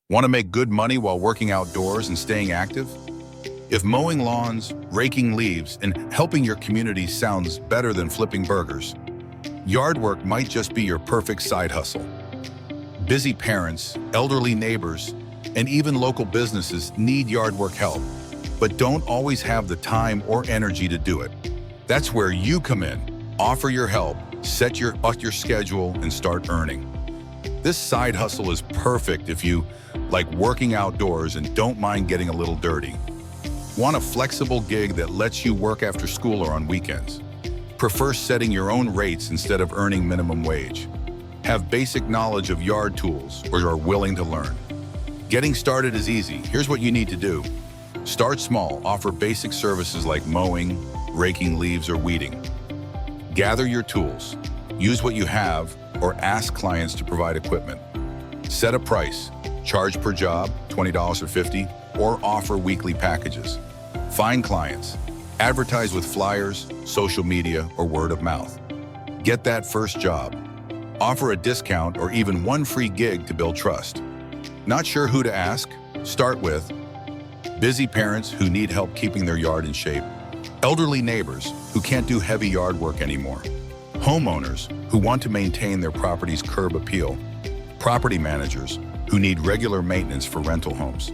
Want to make good money while working outdoors and staying active? If mowing lawns, raking leaves, and helping your community sounds better than flipping burgers, yard work might just be your perfect side hustle. Busy parents, elderly neighbors, and even local businesses need yard work help, but don't always have the time or energy to do it. That's where you come in. Offer your help, set your schedule, and start earning. This side hustle is perfect if you like working outdoors and don't mind getting a little dirty. Want a flexible gig that lets you work after school or on weekends? Prefer setting your own rates instead of earning minimum wage? Have basic knowledge of yard tools or are willing to learn? Getting started is easy. Here's what you need to do. Start small. Offer basic services like mowing, raking leaves, or weeding. Gather your tools. Use what you have or ask clients to provide equipment. Set a price. Charge per job, $20 or $50, or offer weekly packages. Find clients. Advertise with flyers, social media, or word of mouth. Get that first job. Offer a discount or even one free gig to build trust. Not sure who to ask? Start with busy parents who need help keeping their yard in shape, elderly neighbors who can't do heavy yard work anymore, homeowners who want to maintain their property's curb appeal, property managers who need regular maintenance for rental homes,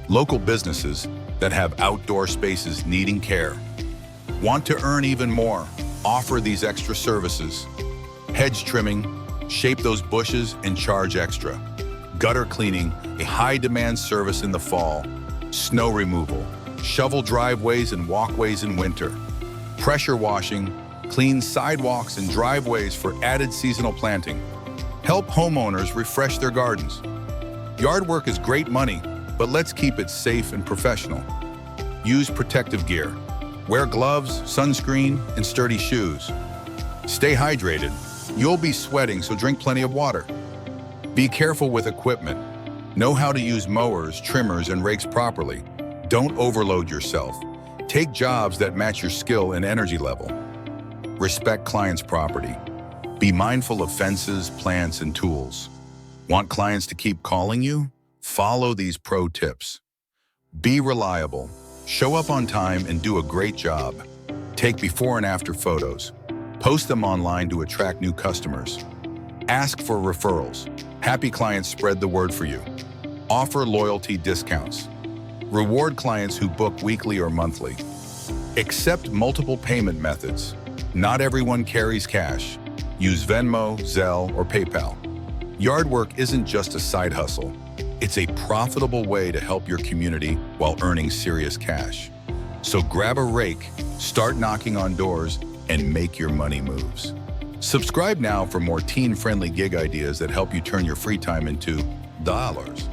local businesses that have outdoor spaces needing care. Want to earn even more? Offer these extra services. Hedge trimming, shape those bushes and charge extra. Gutter cleaning, a high-demand service in the fall. Snow removal, shovel driveways and walkways in winter. Pressure washing, clean sidewalks and driveways for added seasonal planting. Help homeowners refresh their gardens. Yard work is great money, but let's keep it safe and professional. Use protective gear. Wear gloves, sunscreen, and sturdy shoes. Stay hydrated. You'll be sweating, so drink plenty of water. Be careful with equipment. Know how to use mowers, trimmers, and rakes properly. Don't overload yourself. Take jobs that match your skill and energy level. Respect clients' property. Be mindful of fences, plants, and tools. Want clients to keep calling you? Follow these pro tips. Be reliable. Show up on time and do a great job. Take before and after photos. Post them online to attract new customers. Ask for referrals. Happy clients spread the word for you. Offer loyalty discounts. Reward clients who book weekly or monthly. Accept multiple payment methods. Not everyone carries cash. Use Venmo, Zelle, or PayPal. Yard work isn't just a side hustle. It's a profitable way to help your community while earning serious cash. So grab a rake, start knocking on doors, and make your money moves. Subscribe now for more teen-friendly gig ideas that help you turn your free time into dollars.